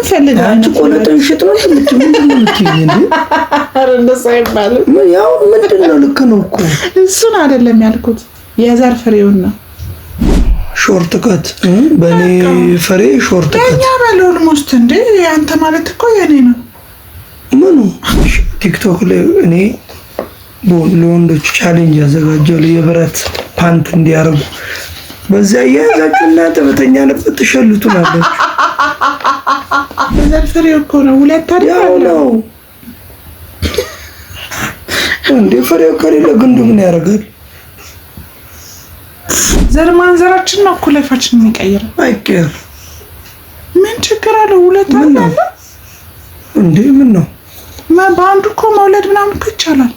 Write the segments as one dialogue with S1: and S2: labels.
S1: ፈልገው
S2: አንቺ ቆለጠን ሽጥ ነው ምንድነው እንዴ?
S1: አረ እንደዛ አይባልም።
S2: ያው ምንድነው ልክ ነው እኮ
S1: እሱን አይደለም ያልኩት የዘር ፍሬውን ነው።
S2: ሾርት ከት በኔ ፍሬ ሾርት ከት
S1: ያ ባለው ኦልሞስት እንዴ አንተ ማለት እኮ የኔ ነው።
S2: ምኑ ቲክቶክ ላይ እኔ ለወንዶች ቻሌንጅ ያዘጋጀው የብረት ፓንት እንዲያርጉ በዛ ያያዛችሁና ተበተኛለበት ተሸልቱናለች።
S1: ዘር ፍሬው እኮ ነው ሁለት
S2: ያው ነው እንዴ ፍሬው ከሌለ ግንዱ ምን ያደርጋል?
S1: ዘር ማንዘራችን ነው እኮ ላይፋችን የሚቀይረው።
S2: አይቀር
S1: ምን ችግር አለው? ሁለት አለ
S2: እንዴ ምን ነው
S1: በአንዱ እኮ መውለድ ምናምን እኮ ይቻላል።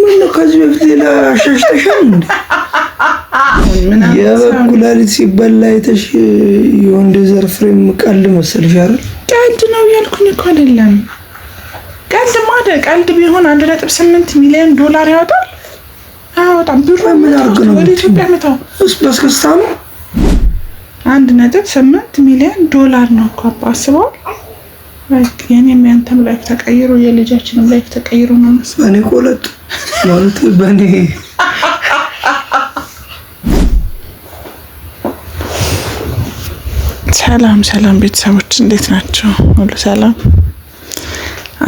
S2: ምን ነው ከዚህ በፊት ሌላ ሸሽተሻል እንዴ? የበኩላሊት ሲበላ አይተሽ የወንድ ዘር ፍሬም ቀልድ መሰልሽ አይደል?
S1: ቀልድ ነው ያልኩኝ እኮ አይደለም። ቀልድ ማለት ቀልድ ቢሆን 1.8 ሚሊዮን ዶላር ያወጣል። አወጣም ብሩ
S2: ምን አርግ ነው
S1: ወደ ኢትዮጵያ መጣው
S2: በስከስታ ነው
S1: 1.8 ሚሊዮን ዶላር ነው እኮ አስበው። የኔም ያንተም ላይፍ ተቀይሮ የልጃችንም ላይፍ ተቀይሮ ነው መሰለኝ።
S2: እኔ ቆለጥ ማለት በኔ
S1: ሰላም ቤተሰቦች እንዴት ናቸው? ሁሉ ሰላም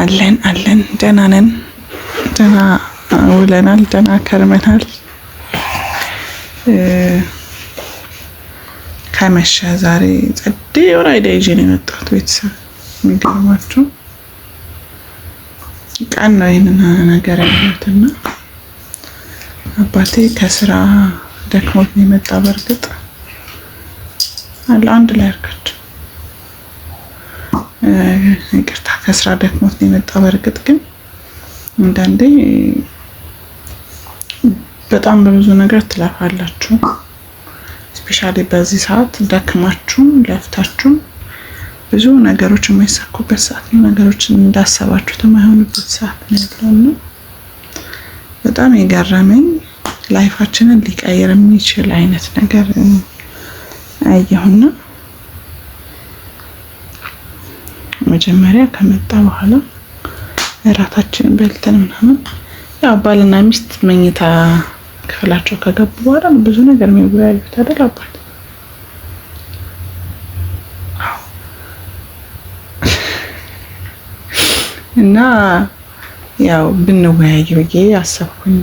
S1: አለን ደህና ነን። ደህና ውለናል፣ ደህና ከርመናል። ከመሸ ዛሬ ጸዴ የሆነ አይዲያ ይዤ ነው የመጣሁት ቤተሰብ። የሚገርማችሁ ቀን ነው ይህንን ነገር ያለሁትና አባቴ ከስራ ደክሞት ነው የመጣ። በእርግጥ አንድ ላይ አድርጋችሁ ይቅርታ፣ ከስራ ደክሞት ነው የመጣ። በእርግጥ ግን አንዳንዴ በጣም በብዙ ነገር ትለፋላችሁ። ስፔሻሊ በዚህ ሰዓት ደክማችሁ ለፍታችሁ ብዙ ነገሮች የማይሳኩበት ሰዓት ነው። ነገሮችን እንዳሰባችሁት የማይሆኑበት ሰዓት ነው ያለውና በጣም የገረመኝ ላይፋችንን ሊቀይር የሚችል አይነት ነገር አየሁና መጀመሪያ ከመጣ በኋላ እራታችንን በልተን ምናምን ያው ባልና ሚስት መኝታ ክፍላቸው ከገቡ በኋላ ብዙ ነገር የሚወያዩት አይደል አባት እና ያው ብንወያይ ብዬ አሰብኩኝ።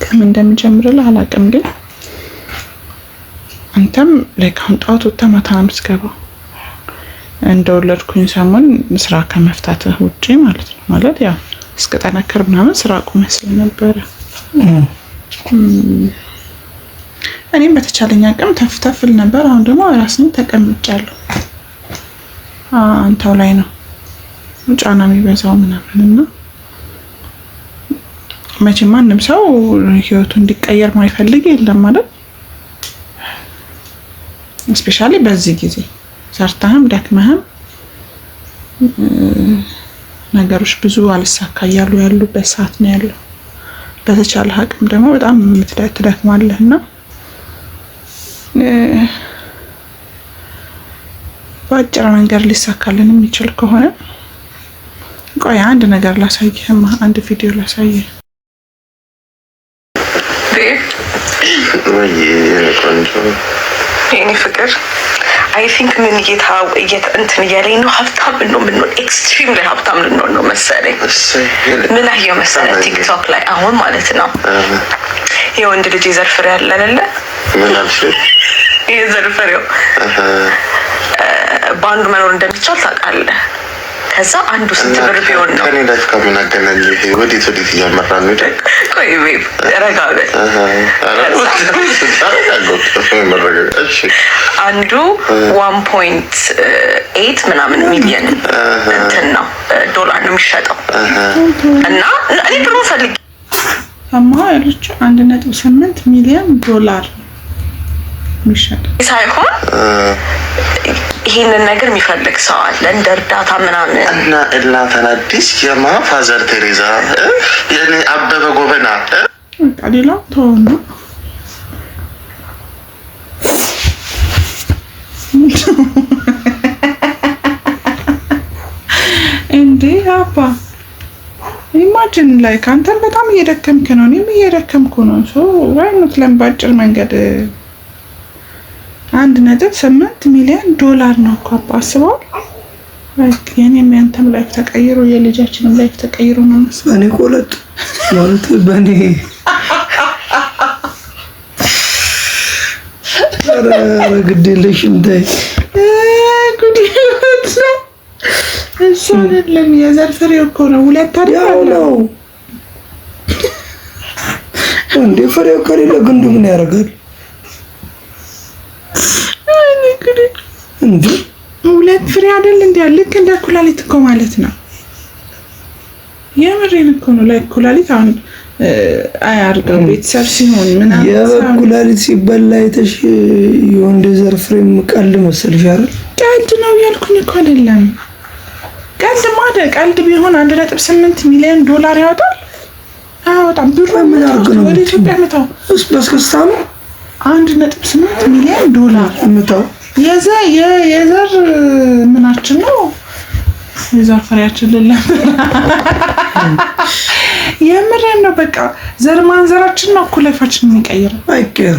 S1: ከምን እንደምጀምርልህ አላውቅም፣ ግን አንተም ለካውን ጣውት ተማታ አምስገባው እንደወለድኩኝ ሰሞን ስራ ከመፍታትህ ውጪ ማለት ነው። ማለት ያው እስከጠነከር ምናምን ስራ አቁመ ስለነበረ እኔም በተቻለኝ አቅም ተፍተፍል ነበር። አሁን ደግሞ ራስን ተቀምጫለሁ። አንተው ላይ ነው ጫና የሚበዛው ምናምንና መቼም ማንም ሰው ህይወቱ እንዲቀየር ማይፈልግ የለም ማለት ስፔሻሊ በዚህ ጊዜ ሰርተህም ደክመህም ነገሮች ብዙ አልሳካ እያሉ ያሉበት ሰዓት ነው ያለው። በተቻለ አቅም ደግሞ በጣም ትደክማለህና በአጭር መንገድ ሊሳካልን የሚችል ከሆነ ቆይ አንድ ነገር ላሳይህማ፣ አንድ ቪዲዮ ላሳይህ።
S3: የኔ ፍቅር አይ ቲንክ ምን እንትን እያለኝ ነው። ሀብታም ነው ምንሆን ኤክስትሪም ላይ ሀብታም ልንሆን ነው መሰለኝ። ምን አየሁ መሰለህ ቲክቶክ ላይ አሁን ማለት ነው የወንድ ልጅ የዘር ፍሬ ያለ አይደለ?
S4: ምን አልሽ?
S3: የዘር ፍሬው በአንዱ መኖር እንደሚቻል ታውቃለህ። ከዛ አንዱ ስንት ብር ቢሆን ነው?
S4: ከኔ ላይ ከምን አገናኝ? ይሄ ወዴት እያመራ ነው?
S3: ቆይ ቤብ ረጋ በል። አንዱ 1.8 ምናምን ሚሊዮን እንትን ነው ዶላር ነው የሚሸጠው። እና እኔ ብሩ ፈልጌ
S1: አማ ያለችው 1.8 ሚሊዮን ዶላር የሚሸጠው
S3: ሳይሆን ይሄንን ነገር የሚፈልግ ሰው አለ እንደ እርዳታ ምናምን
S4: እና እናንተን አዲስ የማ ፋዘር ቴሬዛ የኔ አበበ ጎበና
S1: ሌላው ተወው እንዴ አባ ኢማጂን ላይ ካንተን በጣም እየደከምክ ነው፣ እኔም እየደከምኩ ነው። ዋይኖት ለምባጭር መንገድ 1.8 ሚሊዮን ዶላር ነው እኮ አስበዋል። የኔም ያንተም ላይፍ ተቀይሮ የልጃችንም ላይፍ ተቀይሮ ነው መሰለኝ።
S2: እኔ ቆለጥ ማለት በኔ ኧረ ግድ የለሽም ተይ።
S1: ጉድ ነው እሱ አይደለም የዘር ፍሬው እኮ ነው። ሁለት አይደል ነው
S2: እንዴ? ፍሬው ከሌለ ግንዱ ምን ያደርጋል እንዴ?
S1: ሁለት ፍሬ አይደል እንዴ? ልክ እንደ ኩላሊት እኮ ማለት ነው። የምሬን እኮ ነው። ላይ ኩላሊት አሁን አያርገው ቤተሰብ ሲሆን ምናምን
S2: የኩላሊት ሲበላ አይተሽ የወንድ ዘር ፍሬም ቀልድ መሰልሽ አይደል?
S1: ቀልድ ነው ያልኩኝ እኮ አይደለም። ቀልድ ማለት ቀልድ ቢሆን 1.8 ሚሊዮን ዶላር ያወጣል? አያወጣም። ብሩ
S2: ምን አርገው
S1: ወደ ኢትዮጵያ መጣው
S2: በስከስታ ነው
S1: 1.8 ሚሊዮን ዶላር
S2: መጣው።
S1: የዘር ምናችን ነው የዘር ፍሬያችን ልለም የምሬን ነው። በቃ ዘር ማንዘራችን ነው እኮ ላይፋችን የሚቀይረው።
S2: አይቀር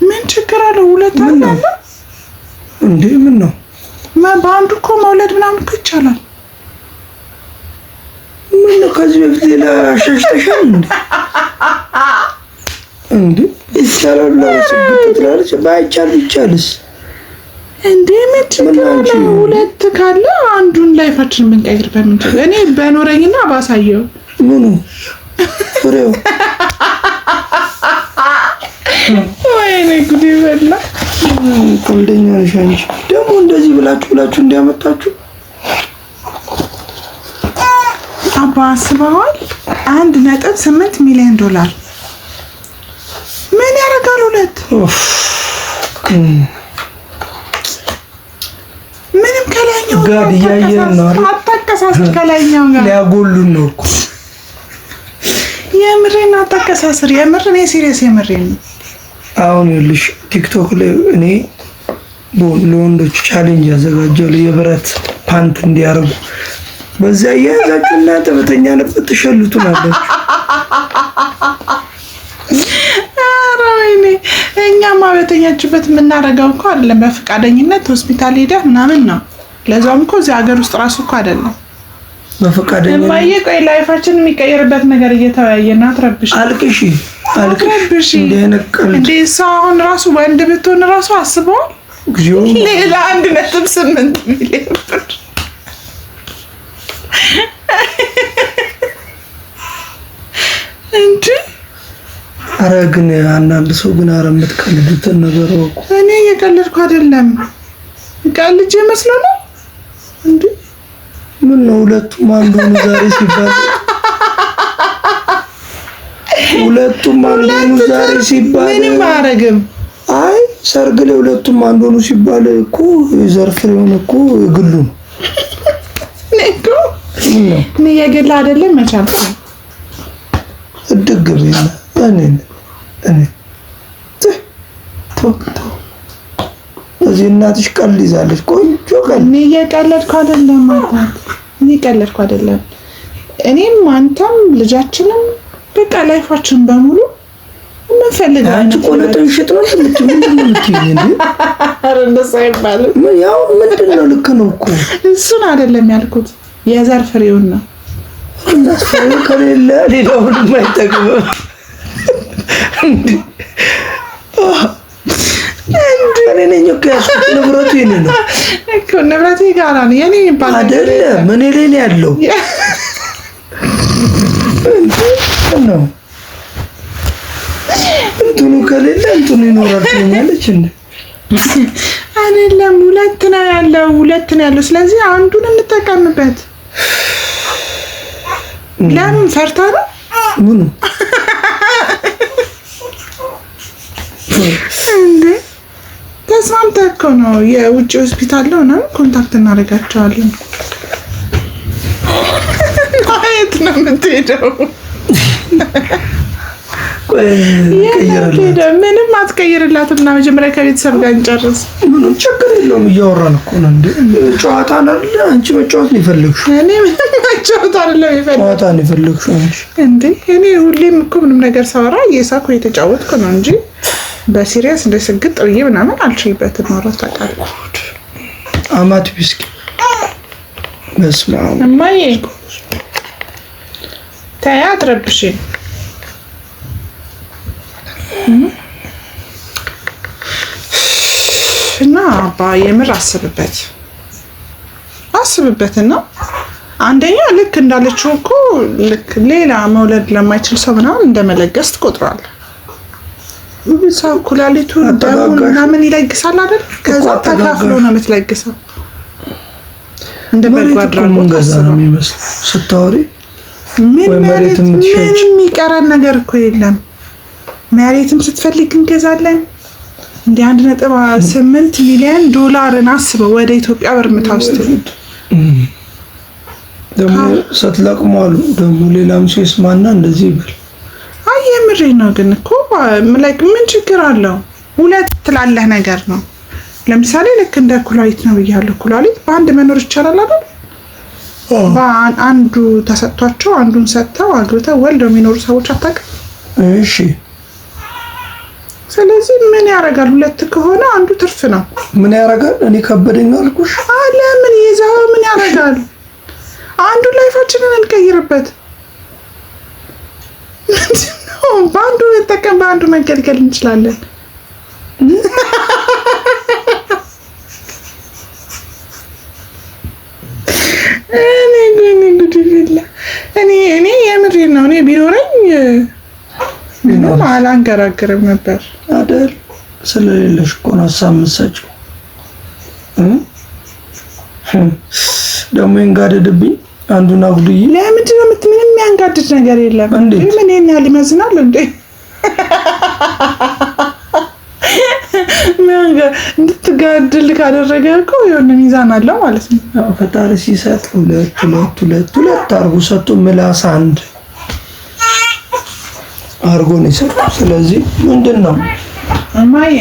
S1: ምን ችግር አለው? ሁለት አለ
S2: እንዴ? ምን ነው
S1: በአንዱ እኮ መውለድ ምናምን እኮ ይቻላል።
S2: ምን ነው ከዚህ በፊት ሌላ አሻሽተሻል እንዴ? ይቻላል ነው ስግጥጥራለች። ባይቻል ይቻልስ
S1: እንዴ? ምን ችግር አለው? ሁለት ካለ አንዱን ላይፋችን ብንቀይር በምን ችግር? እኔ በኖረኝና ባሳየው
S2: ምኑ ፍሬው
S1: ወይኔ ጉድ ይበላ።
S2: ቆልደኛ ነሽ አንቺ ደግሞ እንደዚህ ብላችሁ እንዲያመጣችሁ
S1: አባ አስበዋል። 1.8 ሚሊዮን ዶላር ምን ያደርጋል? ሁለት ምንም ከላይኛው
S2: ጋር እያየን ነው አይደል?
S1: አታቀሳስር ከላይኛው ጋር
S2: ሊያጎሉን ነው እኮ።
S1: የምሬን አታቀሳስር። የምሬን ሲሪየስ የምሬን ነው።
S2: አሁን ይኸውልሽ ቲክቶክ ላይ እኔ ለወንዶች ቻሌንጅ ያዘጋጃለሁ የብረት ፓንት እንዲያረጉ። በዛ እያያዛችሁ እናንተ በተኛንበት ትሸልቱናላችሁ።
S1: ኧረ ወይኔ እኛማ በተኛችበት የምናደርገው እኮ አይደለም፣ በፈቃደኝነት ሆስፒታል ሄደህ ምናምን ነው። ለዛውም እኮ እዚህ ሀገር ውስጥ ራሱ እኮ አይደለም
S2: በፈቃደኝነት።
S1: እማዬ ቆይ ላይፋችን የሚቀየርበት ነገር እየተወያየን ነው። አትረብሽ አትረብሽ እንዴ ሰው አሁን ራሱ ወንድ ብትሆን ራሱ አስበዋል። ሌላ 1.8 ሚሊዮን ብር እንጂ
S2: ኧረ ግን አንዳንድ ሰው ግን ኧረ የምትቀልዱትን ነገር እኮ
S1: እኔ እየቀለድኩ አይደለም። ቀልጄ መስሎህ ነው እንዴ?
S2: ምን ነው ሁለቱም አንዱ ነው ዛሬ ሲባል ሁለቱም አንዱ ነው ዛሬ ሲባል
S1: ምንም አያረግም።
S2: አይ ሰርግ ላይ ሁለቱም አንዱ ነው ሲባል እኮ የዘር ፍሬውን እኮ ግሉ
S1: ነው እኔ የግል አይደለም መቻልኩ
S2: እድግብና እኔ እዚህ እናትሽ ቀልድ ይዛለች። ቆንጆ ቀልድ።
S1: እኔ እየቀለድኩ አይደለም ማለት እኔ ቀለድኩ አይደለም። እኔም አንተም ልጃችንም በቃ ላይፋችን በሙሉ ምን ፈልገህ
S2: አንቺ ቆለጠን ሽጥ ነው የምትይኝ እንዴ?
S1: ኧረ እንደዛ አይባልም።
S2: ያው ምንድነው ልክ ነው እኮ
S1: እሱን አይደለም ያልኩት የዘር ፍሬውን ነው።
S2: እናስፈሪ ከሌለ ሌላው ምንም አይጠቅምም እንዴ? እኔ ነኝ እኮ ያስኩት ንብረቱ የኔ ነው
S1: እኮ ንብረቴ ጋር ነው የኔ ይባል
S2: አይደለም። እኔ ላይ ነው ያለው ነው እንትኑ ከሌለ እንትኑ ይኖራል ትኛለች እንዴ?
S1: አይደለም ሁለት ነው ያለው። ስለዚህ አንዱን እንጠቀምበት። ለምን ፈርታ ነው?
S2: ምኑ
S1: እንዴ ተስማምተህ እኮ ነው። የውጭ ሆስፒታል ነው እና ኮንታክት እናደርጋቸዋለን። የት ነው የምትሄደው? ምንም አትቀይርላትም እና መጀመሪያ ከቤተሰብ ጋር እንጨርስ።
S2: ምንም ችግር የለውም። እያወራን እኮ ነው እንዴ። ጨዋታ አይደለ? አንቺ መጫወት ነው የፈለግሽው።
S1: እኔ መጫወት አይደለም የፈለግሽው፣
S2: ጨዋታ ነው የፈለግሽው አንቺ
S1: እንዴ። እኔ ሁሌም እኮ ምንም ነገር ሳወራ እየሳኩ የተጫወትኩ ነው እንጂ በሲሪየስ እንደ ስግጥ ብዬ ምናምን አልችልበትም። ማውራት ታውቃለህ።
S2: አማት ቢስኪ በስመ አብ
S1: እማዬ ተይ አትረብሽኝ። እና አባ የምር አስብበትና አንደኛ ልክ እንዳለችው እኮ ልክ ሌላ መውለድ ለማይችል ሰው ምናምን እንደመለገስ ትቆጥራለህ። ሰው ኩላሊቱ ደሙ ምናምን ይለግሳል አይደል? ከዛ ተካፍሎ ነው የምትለግሰው። እንደ በጎ አድራጎት ነው
S2: የሚመስለው ስታወሪ።
S1: ምንም የሚቀረን ነገር እኮ የለም። መሬትም ስትፈልግ እንገዛለን። እንደ 1.8 ሚሊዮን ዶላርን አስበው ወደ ኢትዮጵያ ብር ምታውስት
S2: ደግሞ ሰትለቅማሉ። ደግሞ ሌላም ሰው ይስማና እንደዚህ ይበል።
S1: አይ የምሬ ነው። ግን እኮ ላይክ ምን ችግር አለው? ሁለት ትላለህ ነገር ነው። ለምሳሌ ልክ እንደ ኩላሊት ነው ብያለሁ። ኩላሊት በአንድ መኖር ይቻላል አይደል? አንዱ ተሰጥቷቸው አንዱን ሰጥተው አግብተው ወልደው የሚኖሩ ሰዎች አታውቅም?
S2: እሺ።
S1: ስለዚህ ምን ያደርጋል? ሁለት ከሆነ አንዱ ትርፍ ነው።
S2: ምን ያደርጋል? እኔ ከበደኝ አልኩሽ።
S1: አለ ምን ይዘው ምን ያደርጋል? አንዱ ላይፋችንን እንቀይርበት። በአንዱ መጠቀም በአንዱ መገልገል እንችላለን። እኔ የምሬን ነው። እኔ ቢኖረኝ ምንም አላንገራግርም ነበር
S2: አይደል? ስለሌለሽ እኮ ነው ሀሳብ የምትሰጪው። ደግሞ ይንጋደድብኝ አንዱን አጉድዬ።
S1: ለምንድን ነው ምንም የሚያንጋድድ ነገር የለም። ምን ይሄን ያህል ይመዝናል እንዴ? እንድትጋድል ካደረገ እኮ የሆነ ሚዛን አለው ማለት ነው።
S2: ፈጣሪ ሲሰጥ ሁለት አርጎ ሰጥቶ ምላስ አንድ አርጎ ነው የሰጠው። ስለዚህ ምንድን ነው
S1: እማዬ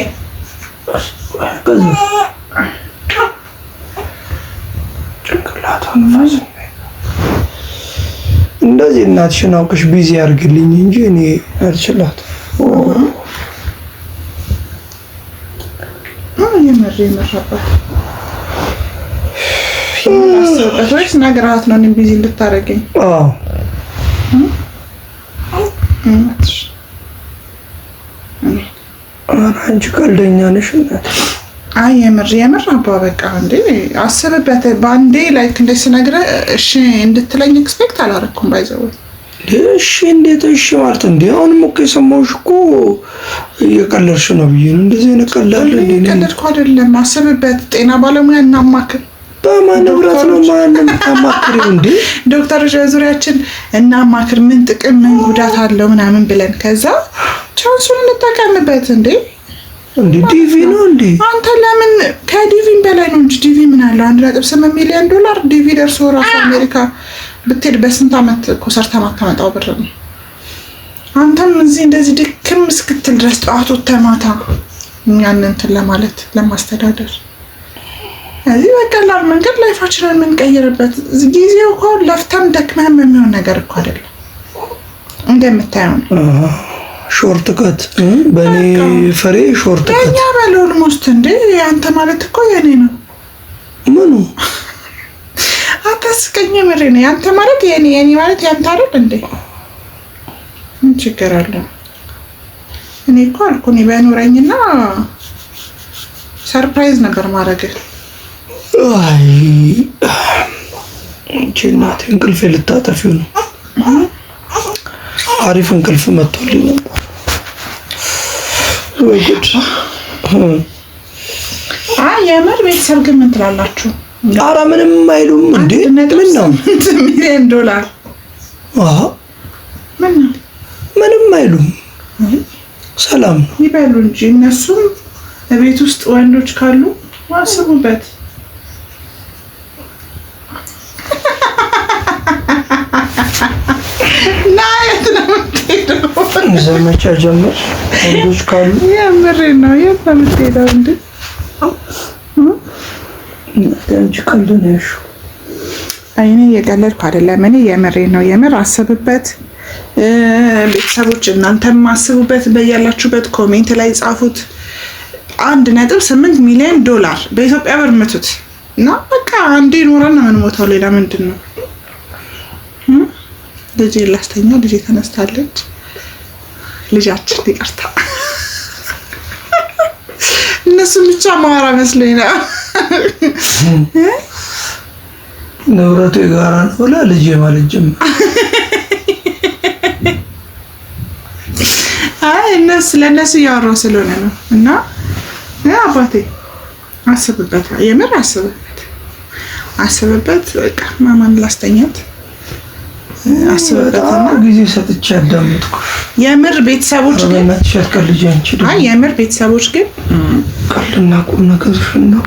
S2: እንደዚህ እናትሽን አውቅሽ ቢዚ አድርግልኝ እንጂ እኔ አልችላት።
S1: ወይስ ነግራት ነው እኔን ቢዚ እንድታደርገኝ?
S2: አንቺ ቀልደኛ ነሽ እናት።
S1: አይ የምር አባ በቃ እንዴ አስብበት። ባንዴ ላይክ እንደ ስነግርህ እሺ እንድትለኝ ኤክስፔክት አላደረኩም። ባይዘው
S2: እሺ እንዴት እሺ ማለት እንዴ? አሁንም እኮ የሰማሁሽ እኮ እየቀለድሽ ነው ብዬ ነው። እንደዚህ አይነት ቀላል እንዴ?
S1: ቀለድኩ አይደለም። አስብበት። ጤና ባለሙያ እናማክር።
S2: በማን ንብረት ነው ማንም ታማክሪው እንዴ?
S1: ዶክተሮች በዙሪያችን እናማክር፣ ምን ጥቅም ምን ጉዳት አለው ምናምን ብለን ከዛ ቻንሱን እንጠቀምበት እንዴ?
S2: እንዴ ዲቪ ነው እንዴ?
S1: አንተ ለምን ከዲቪም በላይ ነው እንጂ ዲቪ ምን አለው? 1.8 ሚሊዮን ዶላር ዲቪ ደርሶ ራሱ አሜሪካ ብትሄድ በስንት ዓመት እኮ ሰርተህ ማታመጣው ብር ነው። አንተም እዚህ እንደዚህ ድክም እስክትል ድረስ ጠዋት ወጥተህ ማታ እኛን እንትን ለማለት ለማስተዳደር እዚህ በቀላል መንገድ ላይፋችንን የምንቀይርበት ጊዜው እኮ ለፍተም ደክመህም የሚሆን ነገር እኮ አይደለም። እንደምታየው ነው።
S2: ሾርት ከት በኔ ፍሬ ሾርት ከት
S1: የኛ ባለውን ሞስት እንዴ አንተ ማለት እኮ የኔ ነው።
S2: ምኑ
S1: አታስቀኝ። ምሬ ነው ያንተ ማለት የኔ ማለት ያንተ አይደል እንዴ? ምን ችግር አለው? እኔ እኮ አልኩኝ ባይኖረኝና ሰርፕራይዝ ነበር ማድረግ።
S2: አይ እንቺ እናቴ እንቅልፍ ልታጠፊው ነው። አሪፍ እንቅልፍ መጥቶልኝ ነበር። ወይ ጉድ!
S1: አይ የምር ቤተሰብ ግን ምን ትላላችሁ?
S2: ኧረ ምንም አይሉም እንዴ? ምን ነው
S1: ሚሊዮን ዶላር?
S2: አሃ ምንም አይሉም። ሰላም ነው
S1: ይበሉ እንጂ እነሱም ቤት ውስጥ ወንዶች ካሉ አስቡበት። ናየት ነው
S2: ዘመቻ ጀመር ወንዶች ካሉ
S1: የምሬን ነው። የት ነው የምትሄደው እንዴ?
S2: አንቺ ቀልድ ነው ያልሽው።
S1: እኔ እየቀለድኩ አይደለም። እኔ የምሬን ነው። የምር አስብበት። ቤተሰቦች እናንተም አስቡበት። በያላችሁበት ኮሜንት ላይ ጻፉት። 1.8 ሚሊዮን ዶላር በኢትዮጵያ ብር ምቱት እና በቃ አንዴ ኖረን ነው የምንሞተው። ሌላ ምንድን ነው? ልጄ ላስተኛ። ልጄ ተነስታለች። ልጃችን ይቅርታ፣ እነሱን ብቻ ማወራ መስሎኝ ነው።
S2: ንብረቱ የጋራ ነው ብላ ልጄ ማለት ጀመረ።
S1: አይ እነሱ ለእነሱ እያወራሁ ስለሆነ ነው። እና አባቴ አስብበት፣ የምር አስብበት። በቃ ማማን ላስተኛት አስብበትና
S2: ጊዜ ሰጥቼ አዳምጥኩ።
S1: የምር ቤተሰቦች ግን አይ የምር ቤተሰቦች ግን
S2: ቀልድና ቁም ነገር ነው።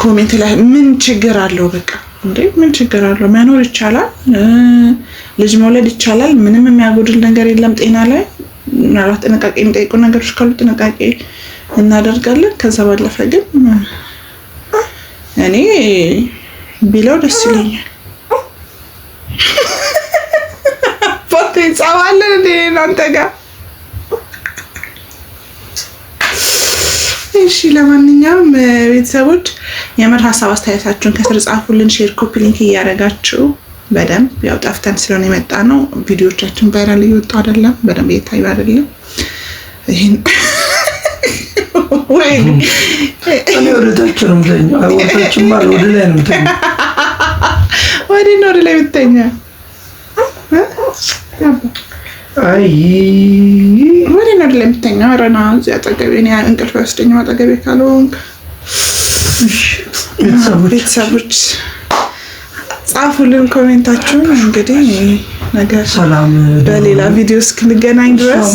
S1: ኮሜንት ላይ ምን ችግር አለው? በቃ እንዴ ምን ችግር አለው? መኖር ይቻላል፣ ልጅ መውለድ ይቻላል። ምንም የሚያጎድል ነገር የለም ጤና ላይ። ምናልባት ጥንቃቄ የሚጠይቁ ነገሮች ካሉ ጥንቃቄ እናደርጋለን። ከዛ ባለፈ ግን እኔ ቢለው ደስ ይለኛል። ፎቶ ይጻፋለን እንዴ እናንተ ጋር? እሺ ለማንኛውም ቤተሰቦች የምር ሀሳብ አስተያየታችሁን ከስር ጻፉልን። ሼር፣ ኮፒ ሊንክ እያደረጋችሁ በደንብ ያው ጠፍተን ስለሆነ የመጣ ነው። ቪዲዮዎቻችን ቫይራል እየወጡ አይደለም፣ በደንብ እየታዩ አይደለም። ይሄን ወይ
S2: እኔ ወደ ታች ነው የምተኛው። ወታችን ማለት ወደ ላይ ነው የምተኛው።
S1: ወደ ላይ የምተኛ
S2: አይ
S1: ወደ ነው ላይ የምተኛ። ረና እዚህ አጠገቤ እኔ እንቅልፍ ወስደኛው አጠገቤ ካልሆንክ። ቤተሰቦች ጻፉልን ኮሜንታችሁን። እንግዲህ ነገር
S2: ሰላም
S1: በሌላ ቪዲዮ እስክንገናኝ ድረስ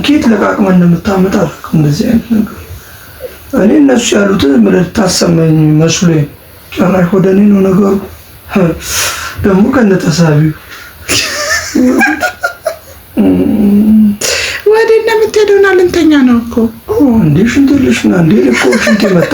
S2: ኬት ለቃቅመን እንደምታመጣ እንደዚህ አይነት ነገር እኔ እነሱ ያሉትን ምልክት ታሰመኝ መስሎኝ ጭራሽ ወደ እኔ ነው ነገሩ። ደግሞ ከነተሳቢው
S1: ወደ እነ የምትሄደውና ልንተኛ ነው እኮ
S2: እንዴ? ሽንት ልሽና እንዴ? እኮ ሽንት መጣ